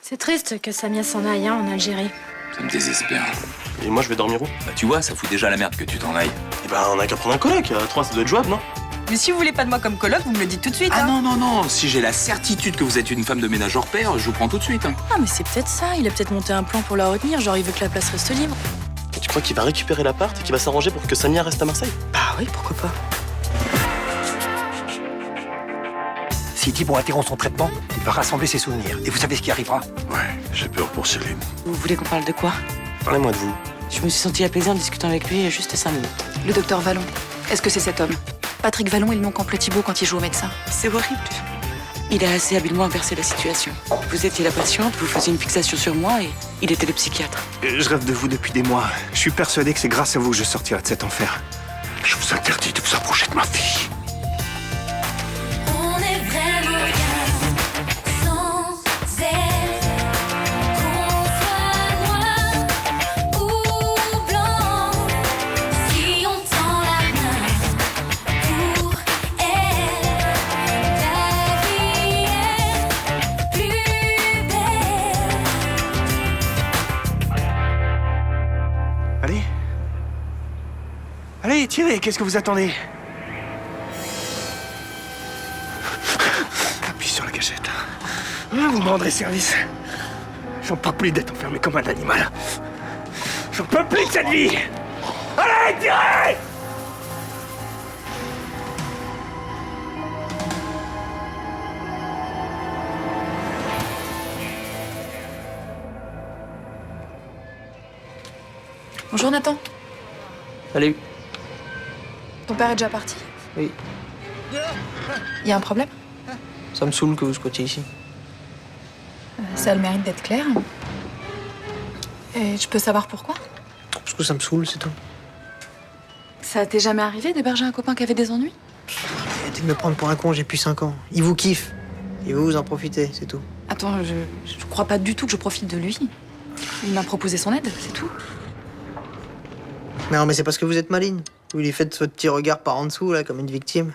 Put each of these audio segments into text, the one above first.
C'est triste que Samia s'en aille hein, en Algérie. Ça me désespère. Et moi, je vais dormir où? Bah tu vois, ça fout déjà la merde que tu t'en ailles. Eh ben, on a qu'à prendre un coloc. À 3, ça doit être jouable, non? Mais si vous voulez pas de moi comme coloc, vous me le dites tout de suite. Ah hein. non, si j'ai la certitude que vous êtes une femme de ménage hors pair, je vous prends tout de suite. Hein. Ah, mais c'est peut-être ça. Il a peut-être monté un plan pour la retenir. Genre, il veut que la place reste libre. Et tu crois qu'il va récupérer l'appart et qu'il va s'arranger pour que Samia reste à Marseille? Bah oui, pourquoi pas. Si Thibaut interrompt son traitement, il va rassembler ses souvenirs. Et vous savez ce qui arrivera? Ouais, j'ai peur pour Céline. Vous voulez qu'on parle de quoi? Parlez-moi de vous. Je me suis sentie apaisée en discutant avec lui il y a juste 5 minutes. Le docteur Vallon, est-ce que c'est cet homme? Patrick Vallon est le nom qu'emploie Thibaut quand il joue au médecin. C'est horrible. Il a assez habilement inversé la situation. Vous étiez la patiente, vous faisiez une fixation sur moi et il était le psychiatre. Je rêve de vous depuis des mois. Je suis persuadé que c'est grâce à vous que je sortirai de cet enfer. Je vous interdis de vous approcher de ma fille. On est vraiment bien sans elle. Qu'on soit noir ou blanc, si on tend la main pour elle, la vie est plus belle. Allez. Allez, tirez, qu'est-ce que vous attendez? Appuie sur la gâchette. Vous me rendrez service. J'en peux plus d'être enfermé comme un animal. J'en peux plus de cette vie. Allez, tirez! Bonjour Nathan. Salut. Ton père est déjà parti? Oui. Y a un problème? Ça me saoule que vous squattiez ici. Ça a le mérite d'être clair. Et je peux savoir pourquoi? Parce que ça me saoule, c'est tout. Ça t'est jamais arrivé d'héberger un copain qui avait des ennuis? Arrêtez de me prendre pour un con, j'ai plus 5 ans. Il vous kiffe. Et vous en profitez, c'est tout. Attends, je crois pas du tout que je profite de lui. Il m'a proposé son aide, c'est tout. Non, mais c'est parce que vous êtes maligne. Vous lui faites ce petit regard par en dessous, là, comme une victime.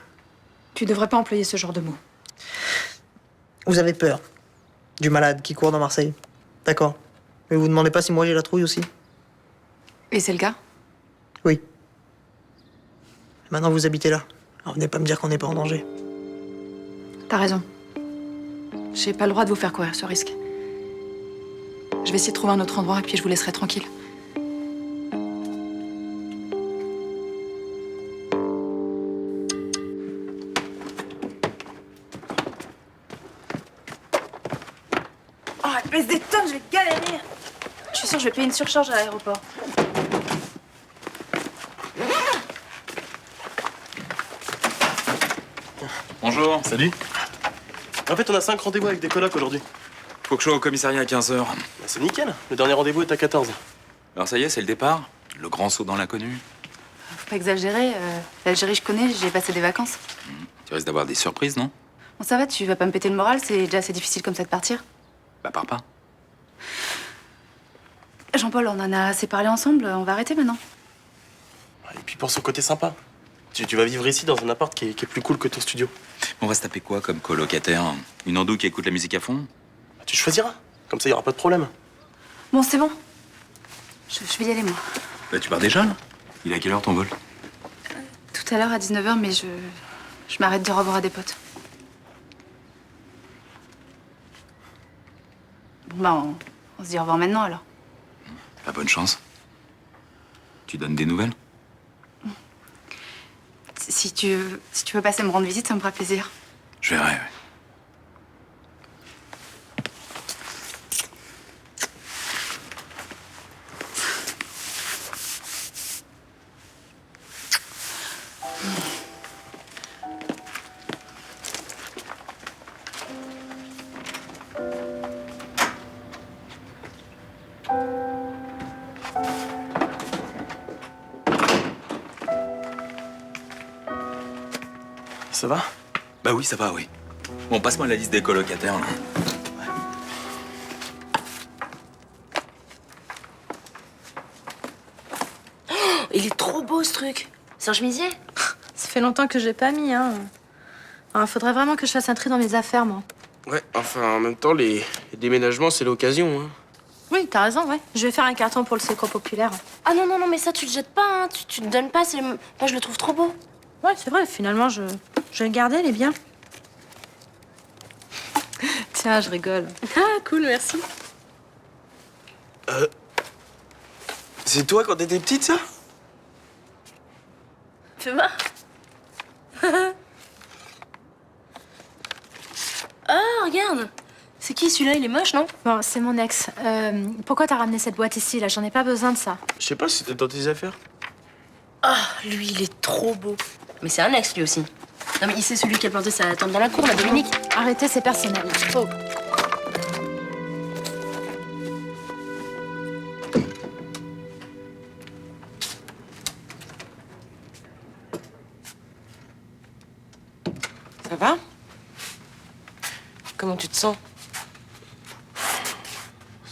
Tu devrais pas employer ce genre de mots. Vous avez peur du malade qui court dans Marseille. D'accord. Mais vous demandez pas si moi j'ai la trouille aussi? Et c'est le cas? Oui. Maintenant, vous habitez là. Alors, venez pas me dire qu'on n'est pas en danger. T'as raison. J'ai pas le droit de vous faire courir ce risque. Je vais essayer de trouver un autre endroit et puis je vous laisserai tranquille. Oh, elle pèse des tonnes, je vais galérer. Je suis sûre que je vais payer une surcharge à l'aéroport. Bonjour. Salut. En fait, on a 5 rendez-vous avec des colocs aujourd'hui. Faut que je sois au commissariat à 15h. Bah, c'est nickel. Le dernier rendez-vous est à 14. Alors ça y est, c'est le départ. Le grand saut dans l'inconnu. Faut pas exagérer. L'Algérie, je connais, j'y ai passé des vacances. Tu risques d'avoir des surprises, non? Bon, ça va, tu vas pas me péter le moral, c'est déjà assez difficile comme ça de partir. Bah pars pas. Jean-Paul, on en a assez parlé ensemble, on va arrêter maintenant. Et puis pense au côté sympa. Tu vas vivre ici dans un appart qui est plus cool que ton studio. On va se taper quoi comme colocataire? Une andou qui écoute la musique à fond? Bah, tu choisiras. Comme ça, il y aura pas de problème. Bon, c'est bon. Je vais y aller, moi. Bah tu pars déjà, là? Il est à quelle heure ton vol? Tout à l'heure à 19h, mais je m'arrête de revoir à des potes. Bon, bah, on se dit au revoir maintenant, alors. Bah bonne chance. Tu donnes des nouvelles? Si tu veux passer me rendre visite, ça me fera plaisir. Je verrai, ouais. Ça va? Bah oui, ça va, oui. Bon, passe-moi la liste des colocataires, là. Il est trop beau, ce truc. C'est un chemisier? Ça fait longtemps que je l'ai pas mis, hein. Faudrait vraiment que je fasse un tri dans mes affaires, moi. Ouais, enfin, en même temps, les Le déménagement, c'est l'occasion, hein. Oui, t'as raison, ouais. Je vais faire un carton pour le Secours populaire. Ah non, non, non, mais ça, tu le jettes pas, hein. Tu te donnes pas, moi, je le trouve trop beau. Ouais, c'est vrai, finalement, je vais le garder, il est bien. Tiens, je rigole. Ah, cool, merci. C'est toi quand t'étais petite, ça? Fais voir. Ah, regarde. C'est qui celui-là? Il est moche, non? Bon, c'est mon ex. Pourquoi t'as ramené cette boîte ici, là? J'en ai pas besoin de ça. Je sais pas si c'était dans tes affaires. Ah, lui, il est trop beau. Mais c'est un ex, lui aussi. Non, mais il sait celui qui a planté sa tente dans la cour, la Dominique. Arrêtez, c'est personnel. Oh. Ça va? Comment tu te sens?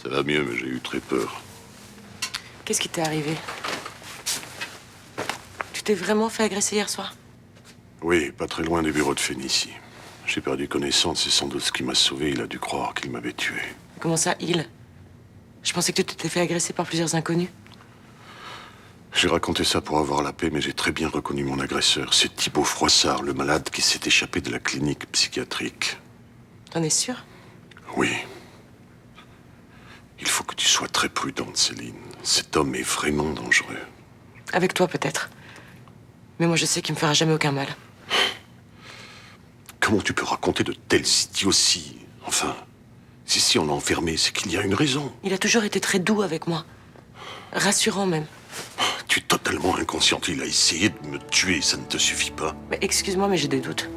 Ça va mieux, mais j'ai eu très peur. Qu'est-ce qui t'est arrivé? Tu t'es vraiment fait agresser hier soir? Oui, pas très loin des bureaux de Phénicie. J'ai perdu connaissance et sans doute ce qui m'a sauvé, il a dû croire qu'il m'avait tué. Comment ça, il? Je pensais que tu t'étais fait agresser par plusieurs inconnus. J'ai raconté ça pour avoir la paix, mais j'ai très bien reconnu mon agresseur. C'est Thibaut Froissart, le malade qui s'est échappé de la clinique psychiatrique. T'en es sûr? Oui. Il faut que tu sois très prudente, Céline. Cet homme est vraiment dangereux. Avec toi, peut-être. Mais moi, je sais qu'il me fera jamais aucun mal. Comment tu peux raconter de telles idioties? Enfin, si on l'a enfermé, c'est qu'il y a une raison. Il a toujours été très doux avec moi. Rassurant, même. Tu es totalement inconsciente. Il a essayé de me tuer, ça ne te suffit pas. Mais excuse-moi, mais j'ai des doutes.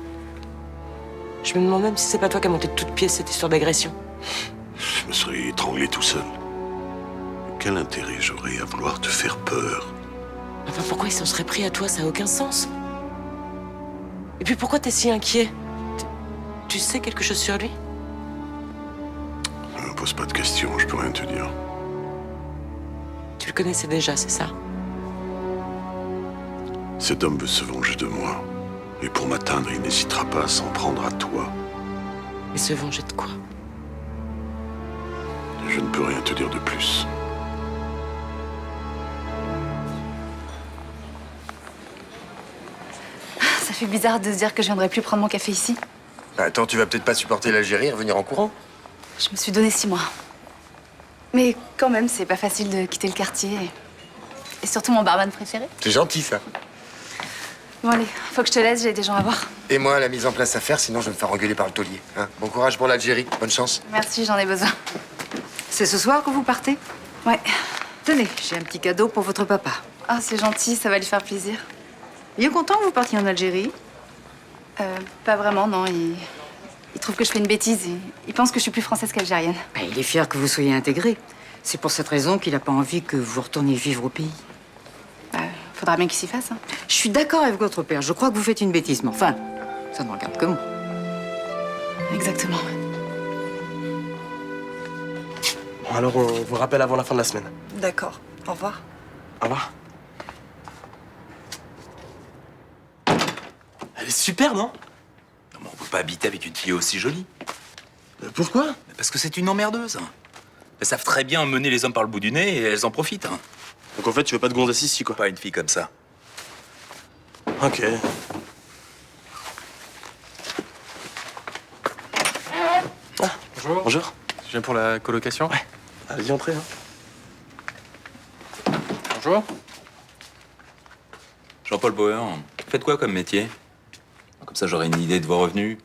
Je me demande même si c'est pas toi qui as monté de toutes pièces cette histoire d'agression. Je me serais étranglé tout seul. Quel intérêt j'aurais à vouloir te faire peur? Enfin, pourquoi il s'en serait pris à toi? Ça a aucun sens. Et puis pourquoi t'es si inquiet? Tu sais quelque chose sur lui? Ne me pose pas de questions, je peux rien te dire. Tu le connaissais déjà, c'est ça? Cet homme veut se venger de moi. Et pour m'atteindre, il n'hésitera pas à s'en prendre à toi. Mais se venger de quoi? Je ne peux rien te dire de plus. Ça fait bizarre de se dire que je viendrai plus prendre mon café ici. Attends, tu vas peut-être pas supporter l'Algérie et revenir en courant? Je me suis donné 6 mois. Mais quand même, c'est pas facile de quitter le quartier. Et surtout mon barman préféré. C'est gentil, ça. Bon allez, faut que je te laisse, j'ai des gens à voir. Et moi, la mise en place à faire, sinon je vais me faire engueuler par le taulier. Hein. Bon courage pour l'Algérie, bonne chance. Merci, j'en ai besoin. C'est ce soir que vous partez? Ouais. Tenez, j'ai un petit cadeau pour votre papa. Ah, c'est gentil, ça va lui faire plaisir. Il est content que vous partiez en Algérie? Pas vraiment, non. Il trouve que je fais une bêtise. Il pense que je suis plus française qu'algérienne. Ben, il est fier que vous soyez intégrée. C'est pour cette raison qu'il n'a pas envie que vous retourniez vivre au pays. Faudra bien qu'il s'y fasse. Hein. Je suis d'accord avec votre père. Je crois que vous faites une bêtise, mais enfin, ça ne regarde que moi. Exactement. Bon, alors on vous rappelle avant la fin de la semaine. D'accord. Au revoir. Au revoir. Elle est super, non? Non, mais on peut pas habiter avec une fille aussi jolie. Pourquoi? Parce que c'est une emmerdeuse. Elles savent très bien mener les hommes par le bout du nez et elles en profitent. Hein. Donc en fait, tu veux pas de gonzesse ici, quoi? Pas une fille comme ça. Ok. Ah, Bonjour. bonjour. Je viens pour la colocation. Ouais. Allez-y, entrez. Hein. Bonjour. Jean-Paul Bauer, vous faites quoi comme métier? Comme ça, j'aurai une idée de vos revenus.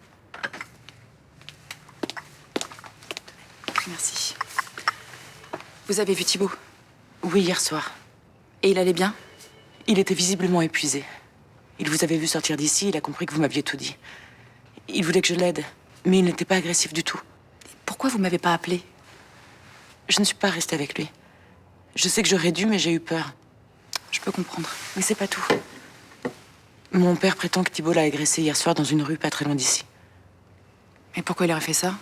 Merci. Vous avez vu Thibaut? Oui, hier soir. Et il allait bien? Il était visiblement épuisé. Il vous avait vu sortir d'ici, il a compris que vous m'aviez tout dit. Il voulait que je l'aide, mais il n'était pas agressif du tout. Pourquoi vous m'avez pas appelé? Je ne suis pas restée avec lui. Je sais que j'aurais dû, mais j'ai eu peur. Je peux comprendre. Mais c'est pas tout. Mon père prétend que Thibaut l'a agressé hier soir dans une rue pas très loin d'ici. Mais pourquoi il aurait fait ça?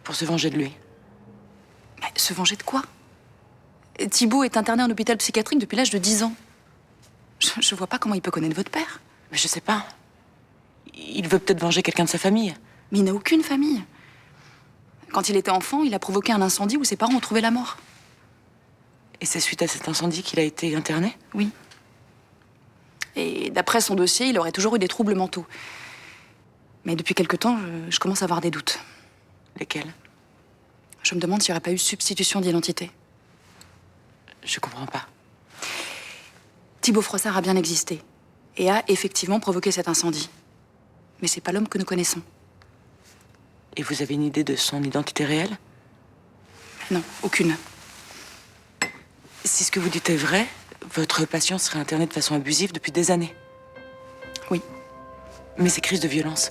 Pour se venger de lui. Mais se venger de quoi? Thibaut est interné en hôpital psychiatrique depuis l'âge de 10 ans. Je vois pas comment il peut connaître votre père. Mais je sais pas. Il veut peut-être venger quelqu'un de sa famille. Mais il n'a aucune famille. Quand il était enfant, il a provoqué un incendie où ses parents ont trouvé la mort. Et c'est suite à cet incendie qu'il a été interné? Oui. Et d'après son dossier, il aurait toujours eu des troubles mentaux. Mais depuis quelque temps, je commence à avoir des doutes. Lesquels? Je me demande s'il n'y aurait pas eu substitution d'identité. Je comprends pas. Thibaut Froissart a bien existé et a effectivement provoqué cet incendie. Mais c'est pas l'homme que nous connaissons. Et vous avez une idée de son identité réelle? Non, aucune. Si ce que vous dites est vrai, votre patient serait interné de façon abusive depuis des années. Oui. Mais ces crises de violence,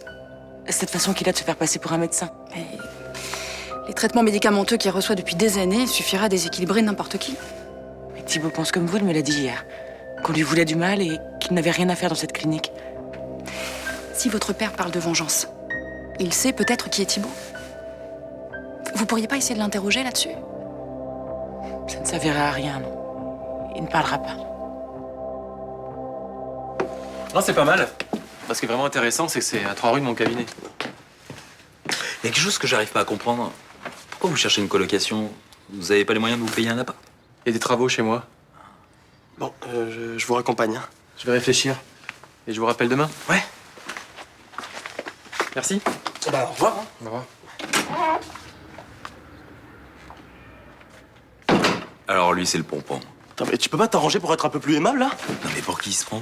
cette façon qu'il a de se faire passer pour un médecin. Mais les traitements médicamenteux qu'il reçoit depuis des années suffiraient à déséquilibrer n'importe qui. Mais Thibaut pense comme vous, il me l'a dit hier. Qu'on lui voulait du mal et qu'il n'avait rien à faire dans cette clinique. Si votre père parle de vengeance, il sait peut-être qui est Thibaut. Vous pourriez pas essayer de l'interroger là-dessus? Ça ne servira à rien, non. Il ne parlera pas. Non, c'est pas mal. Ce qui est vraiment intéressant, c'est que c'est à 3 rues de mon cabinet. Il y a quelque chose que j'arrive pas à comprendre. Pourquoi vous cherchez une colocation? Vous avez pas les moyens de vous payer un appart? Il y a des travaux chez moi. Bon, je vous raccompagne. Hein. Je vais réfléchir. Et je vous rappelle demain? Ouais. Merci. Bah, au revoir. Hein. Au revoir. Alors lui, c'est le pompon. Attends, mais tu peux pas t'arranger pour être un peu plus aimable, là? Non mais pour qui il se prend?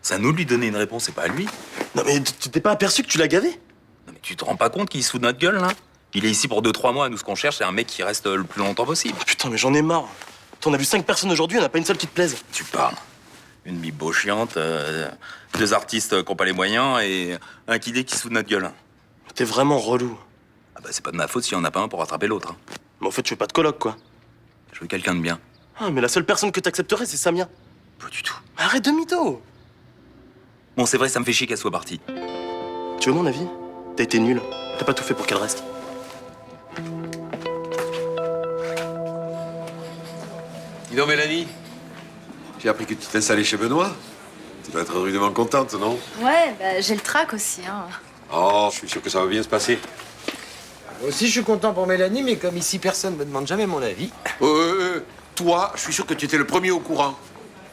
C'est à nous de lui donner une réponse, c'est pas à lui. Non, mais tu t'es pas aperçu que tu l'as gavé? Non mais tu te rends pas compte qu'il se fout de notre gueule, là? Il est ici pour 2-3 mois, nous ce qu'on cherche, c'est un mec qui reste le plus longtemps possible. Oh, putain, mais j'en ai marre. T'en as vu 5 personnes aujourd'hui, il n'y en a pas une seule qui te plaise. Tu parles. Une bibo chiante, 2 artistes qui n'ont pas les moyens et un kidé qui se fout de notre gueule. T'es vraiment relou. Ah bah c'est pas de ma faute s'il y en a pas un pour rattraper l'autre. Hein. Mais en fait, tu veux pas de coloc, quoi. Je veux quelqu'un de bien. Ah, mais la seule personne que t'accepterais, c'est Samia. Pas du tout. Arrête de mytho. Bon, c'est vrai, ça me fait chier qu'elle soit partie. Tu veux mon avis? T'as été nul. T'as pas tout fait pour qu'elle reste. Dis donc, Mélanie, j'ai appris que tu t'es installée chez Benoît. Tu dois être rudement contente, non? Ouais, bah, j'ai le trac aussi. Hein. Oh, je suis sûr que ça va bien se passer. Moi aussi, je suis content pour Mélanie, mais comme ici, personne me demande jamais mon avis. Toi, je suis sûr que tu étais le premier au courant.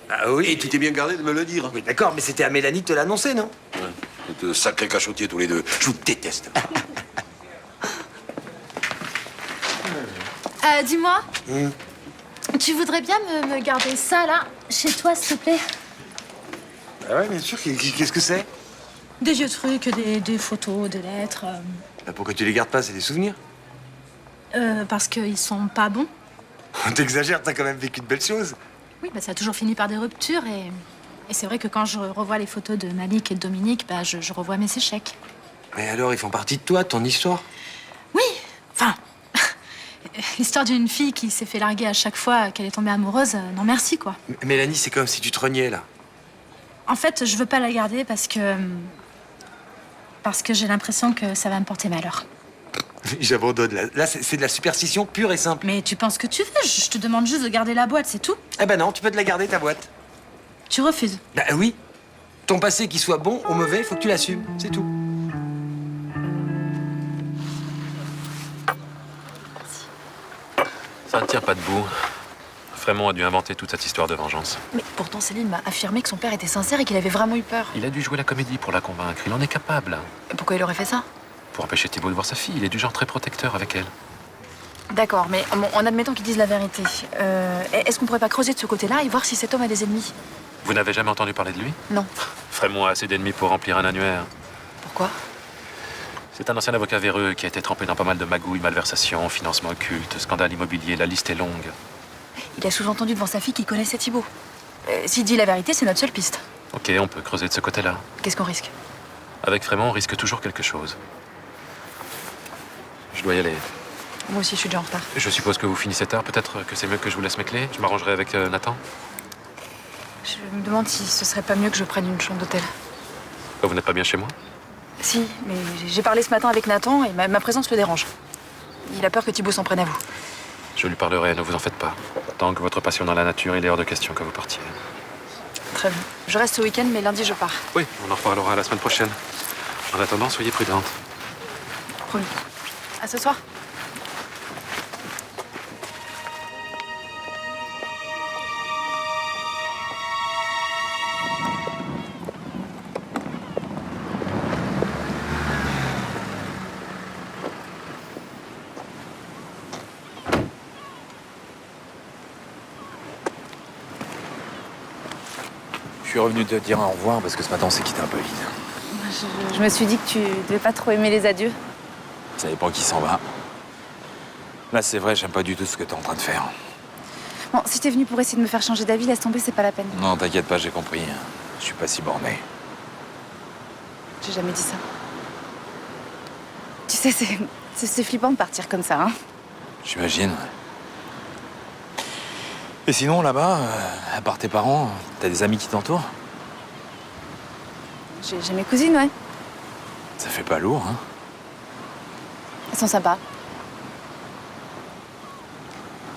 Ah oui? Et tu t'es bien gardé de me le dire. Oui, d'accord, mais c'était à Mélanie de te l'annoncer, non? De sacrés cachotiers tous les deux. Je vous déteste. Dis-moi, tu voudrais bien me garder ça, là, chez toi, s'il te plaît? Ah ouais, bien sûr. Qu'est-ce que c'est? Des vieux trucs, des photos, des lettres. Bah, pourquoi tu les gardes pas? C'est des souvenirs. Parce qu'ils sont pas bons. T'exagères, t'as quand même vécu de belles choses. Oui, bah, ça a toujours fini par des ruptures et c'est vrai que quand je revois les photos de Malik et de Dominique, bah, je revois mes échecs. Mais alors, ils font partie de toi, de ton histoire? Oui, enfin, l'histoire d'une fille qui s'est fait larguer à chaque fois qu'elle est tombée amoureuse, non merci, quoi. Mélanie, c'est comme si tu te reniais, là. En fait, je veux pas la garder parce que j'ai l'impression que ça va me porter malheur. J'abandonne. Là, c'est de la superstition pure et simple. Mais tu penses que tu veux, je te demande juste de garder la boîte, c'est tout. Eh ben non, tu peux te la garder, ta boîte. Tu refuses? Bah oui. Ton passé, qu'il soit bon ou mauvais, faut que tu l'assumes, c'est tout. Ça ne tient pas debout. Frémont a dû inventer toute cette histoire de vengeance. Mais pourtant, Céline m'a affirmé que son père était sincère et qu'il avait vraiment eu peur. Il a dû jouer la comédie pour la convaincre. Il en est capable. Et pourquoi il aurait fait ça? Pour empêcher Thibaut de voir sa fille. Il est du genre très protecteur avec elle. D'accord, mais bon, en admettant qu'ils disent la vérité, est-ce qu'on pourrait pas creuser de ce côté-là et voir si cet homme a des ennemis? Vous n'avez jamais entendu parler de lui? Non. Frémont a assez d'ennemis pour remplir un annuaire. Pourquoi? C'est un ancien avocat véreux qui a été trempé dans pas mal de magouilles, malversations, financement occulte, scandale immobilier. La liste est longue. Il a sous-entendu devant sa fille qu'il connaissait Thibaut. S'il dit la vérité, c'est notre seule piste. Ok, on peut creuser de ce côté-là. Qu'est-ce qu'on risque? Avec Frémont, on risque toujours quelque chose. Je dois y aller. Moi aussi, je suis déjà en retard. Je suppose que vous finissez tard. Peut-être que c'est mieux que je vous laisse mes clés. Je m'arrangerai avec Nathan. Je me demande si ce serait pas mieux que je prenne une chambre d'hôtel. Vous n'êtes pas bien chez moi? Si, mais j'ai parlé ce matin avec Nathan et ma présence le dérange. Il a peur que Thibaut s'en prenne à vous. Je lui parlerai, ne vous en faites pas. Tant que votre passion dans la nature, il est hors de question que vous partiez. Très bien. Je reste ce week-end, mais lundi, je pars. Oui, on en reparlera la semaine prochaine. En attendant, soyez prudente. Promis. À ce soir. suis revenu te dire au revoir parce que ce matin, on s'est quitté un peu vite. Je me suis dit que tu devais pas trop aimer les adieux. Ça dépend qui s'en va. Là, c'est vrai, j'aime pas du tout ce que t'es en train de faire. Bon, si t'es venu pour essayer de me faire changer d'avis, laisse tomber, c'est pas la peine. Non, t'inquiète pas, j'ai compris. Je suis pas si borné. J'ai jamais dit ça. Tu sais, c'est flippant de partir comme ça, hein. J'imagine. Et sinon, là-bas, à part tes parents, t'as des amis qui t'entourent? J'ai mes cousines, ouais. Ça fait pas lourd, hein? Elles sont sympas.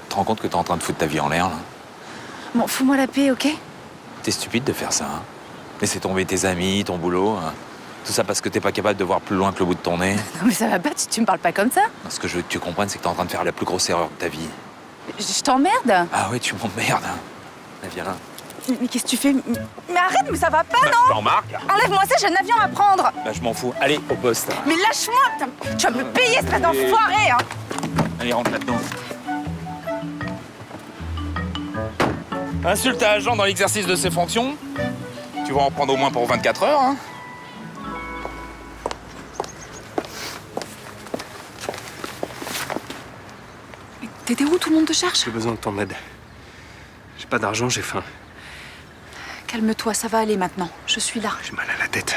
Tu te rends compte que t'es en train de foutre ta vie en l'air, là? Bon, fous-moi la paix, ok? T'es stupide de faire ça, hein? Laisser tomber tes amis, ton boulot, hein? Tout ça parce que t'es pas capable de voir plus loin que le bout de ton nez. Non mais ça va pas, tu me parles pas comme ça. Ce que je veux que tu comprennes, c'est que t'es en train de faire la plus grosse erreur de ta vie. Je t'emmerde. Ah ouais, tu m'emmerdes. Hein. Là, viens là. Mais qu'est-ce que tu fais? Mais arrête, mais ça va pas, non? T'embarques? Enlève-moi ça, j'ai un avion à prendre. Bah je m'en fous. Allez, au poste. Mais lâche-moi, putain. Tu vas me payer, espèce d'enfoiré, hein. Allez, rentre là-dedans. Insulte à agent dans l'exercice de ses fonctions. Tu vas en prendre au moins pour 24 heures, hein. T'étais où? Tout le monde te cherche? J'ai besoin de ton aide. J'ai pas d'argent, j'ai faim. Calme-toi, ça va aller maintenant. Je suis là. J'ai mal à la tête.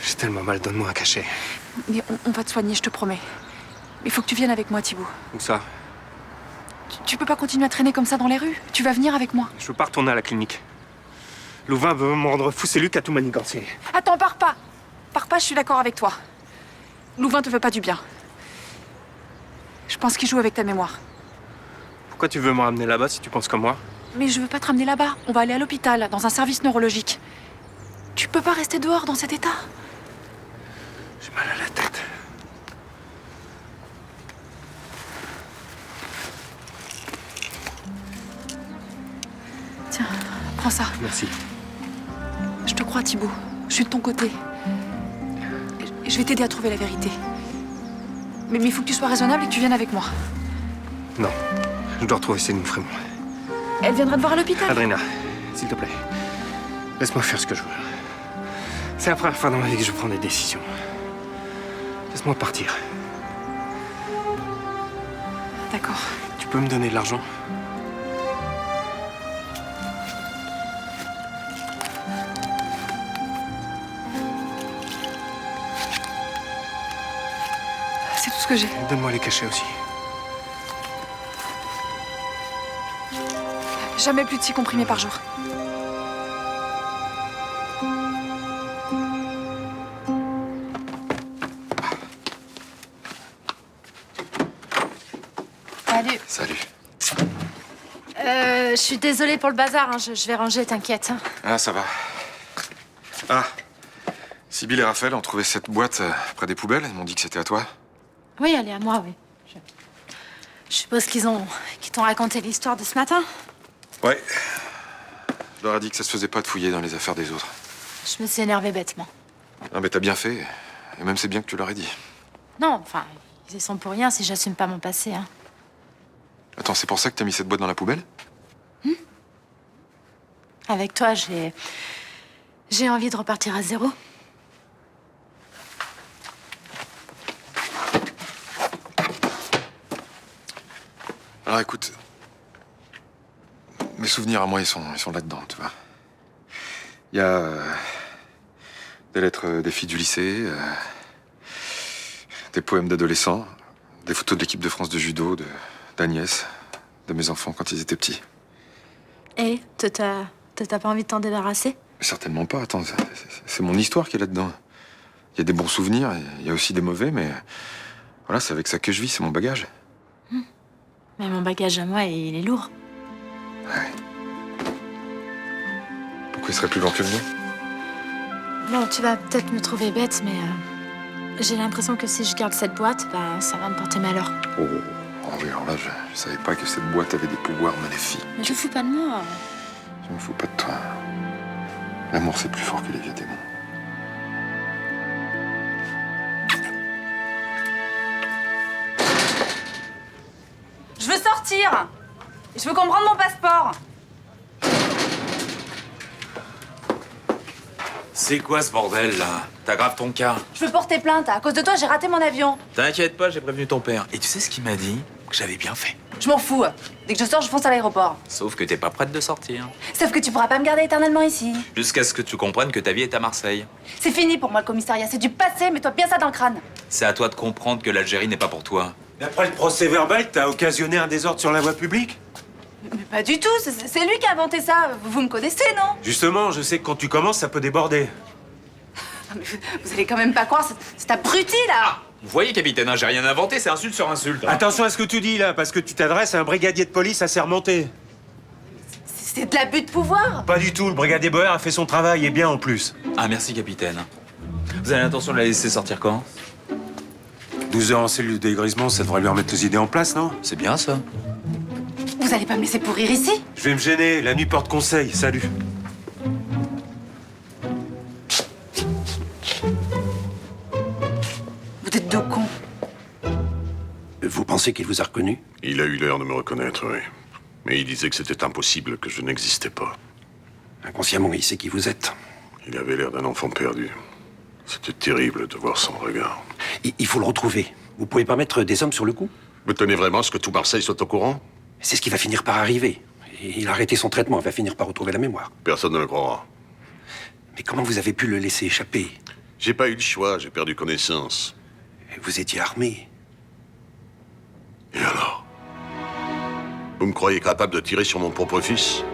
J'ai tellement mal, donne-moi un cachet. Mais on va te soigner, je te promets. Il faut que tu viennes avec moi, Thibaut. Où ça? Tu peux pas continuer à traîner comme ça dans les rues. Tu vas venir avec moi. Je veux pas retourner à la clinique. Louvain veut me rendre fou, c'est lui qui a tout manigancé. Attends, pars pas. Pars pas, je suis d'accord avec toi. Louvain te veut pas du bien. Je pense qu'il joue avec ta mémoire. Pourquoi tu veux me ramener là-bas si tu penses comme moi? Mais je veux pas te ramener là-bas. On va aller à l'hôpital, dans un service neurologique. Tu peux pas rester dehors dans cet état. J'ai mal à la tête. Tiens, prends ça. Merci. Je te crois, Thibaut. Je suis de ton côté. Et je vais t'aider à trouver la vérité. Mais il faut que tu sois raisonnable et que tu viennes avec moi. Non, je dois retrouver Céline Frémont. Elle viendra te voir à l'hôpital. Adrina, s'il te plaît, laisse-moi faire ce que je veux. C'est la première fois dans ma vie que je prends des décisions. Laisse-moi partir. D'accord. Tu peux me donner de l'argent? C'est tout ce que j'ai. Donne-moi les cachets aussi. Jamais plus de 6 comprimés par jour. Salut. Salut. Je suis désolée pour le bazar, hein. Je vais ranger, t'inquiète. Hein. Ah, ça va. Ah, Sibylle et Raphaël ont trouvé cette boîte près des poubelles. Ils m'ont dit que c'était à toi. Oui, elle est à moi, oui. Je suppose qu'ils t'ont raconté l'histoire de ce matin. Ouais. Je leur ai dit que ça se faisait pas de fouiller dans les affaires des autres. Je me suis énervée bêtement. Ah, mais t'as bien fait. Et même c'est bien que tu leur aies dit. Non, enfin, ils y sont pour rien si j'assume pas mon passé, hein. Attends, c'est pour ça que t'as mis cette boîte dans la poubelle? Avec toi, j'ai envie de repartir à zéro. Alors écoute, mes souvenirs à moi, ils sont là-dedans, tu vois. Il y a des lettres des filles du lycée, des poèmes d'adolescents, des photos de l'équipe de France de judo, d'Agnès, de mes enfants quand ils étaient petits. Et t'as pas envie de t'en débarrasser? Certainement pas, attends, c'est mon histoire qui est là-dedans. Il y a des bons souvenirs, il y a aussi des mauvais, mais voilà, c'est avec ça que je vis, c'est mon bagage. Mais mon bagage à moi, il est lourd. Ouais. Pourquoi il serait plus lourd que le mien? Bon, tu vas peut-être me trouver bête, mais j'ai l'impression que si je garde cette boîte, bah, ça va me porter malheur. Oh oui, alors là, je savais pas que cette boîte avait des pouvoirs maléfiques. Mais je fous pas de moi. Je me fous pas de toi. L'amour, c'est plus fort que les vieux démons. Je veux sortir. Je veux qu'on me rende mon passeport. C'est quoi ce bordel là? T'aggraves ton cas. Je veux porter plainte. À cause de toi, j'ai raté mon avion. T'inquiète pas, j'ai prévenu ton père. Et tu sais ce qu'il m'a dit? Que j'avais bien fait. Je m'en fous. Dès que je sors, je fonce à l'aéroport. Sauf que t'es pas prête de sortir. Sauf que tu pourras pas me garder éternellement ici. Jusqu'à ce que tu comprennes que ta vie est à Marseille. C'est fini pour moi le commissariat. C'est du passé, mets-toi bien ça dans le crâne. C'est à toi de comprendre que l'Algérie n'est pas pour toi. D'après le procès verbal, t'as occasionné un désordre sur la voie publique? Mais pas du tout. C'est lui qui a inventé ça. Vous me connaissez, non? Justement, je sais que quand tu commences, ça peut déborder. Non, mais vous allez quand même pas croire cet abruti, là. Vous voyez, capitaine, hein, j'ai rien inventé, c'est insulte sur insulte. Hein. Attention à ce que tu dis là, parce que tu t'adresses à un brigadier de police assermenté. C'est de l'abus de pouvoir. Pas du tout, le brigadier Boer a fait son travail, et bien en plus. Ah, merci, capitaine. Vous avez l'intention de la laisser sortir quand? 12 heures en cellule de dégrisement, ça devrait lui remettre les idées en place, non? C'est bien, ça. Vous allez pas me laisser pourrir ici? Je vais me gêner, la nuit porte conseil, salut. Vous êtes deux cons. Vous pensez qu'il vous a reconnu? Il a eu l'air de me reconnaître, oui. Mais il disait que c'était impossible, que je n'existais pas. Inconsciemment, il sait qui vous êtes. Il avait l'air d'un enfant perdu. C'était terrible de voir son regard. Il faut le retrouver. Vous pouvez pas mettre des hommes sur le coup? Vous tenez vraiment à ce que tout Marseille soit au courant? C'est ce qui va finir par arriver. Il a arrêté son traitement, il va finir par retrouver la mémoire. Personne ne le croira. Mais comment vous avez pu le laisser échapper? J'ai pas eu le choix, j'ai perdu connaissance. Vous étiez armé. Et alors? Vous me croyez capable de tirer sur mon propre fils?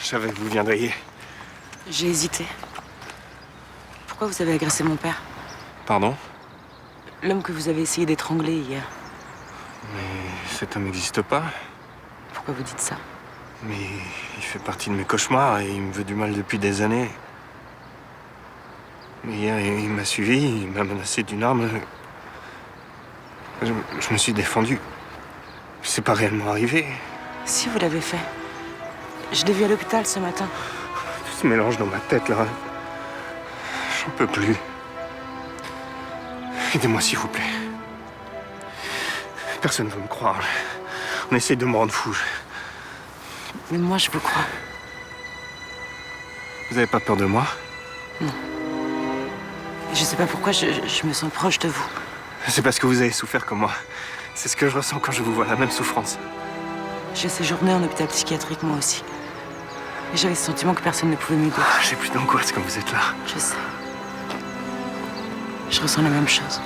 Je savais que vous viendriez. J'ai hésité. Pourquoi vous avez agressé mon père? Pardon? L'homme que vous avez essayé d'étrangler hier. Mais cet homme n'existe pas. Pourquoi vous dites ça? Mais il fait partie de mes cauchemars et il me veut du mal depuis des années. Mais hier, il m'a suivi, il m'a menacé d'une arme. Je me suis défendu. C'est pas réellement arrivé. Si, vous l'avez fait. Je l'ai vu à l'hôpital ce matin. Tout se mélange dans ma tête, là. J'en peux plus. Aidez-moi, s'il vous plaît. Personne ne veut me croire. On essaie de me rendre fou. Mais moi, je vous crois. Vous avez pas peur de moi? Non. Je sais pas pourquoi je me sens proche de vous. C'est parce que vous avez souffert comme moi. C'est ce que je ressens quand je vous vois, la même souffrance. J'ai séjourné en hôpital psychiatrique, moi aussi. Et j'avais ce sentiment que personne ne pouvait m'aider. J'ai plus d'angoisse quand vous êtes là. Je sais. Je ressens la même chose.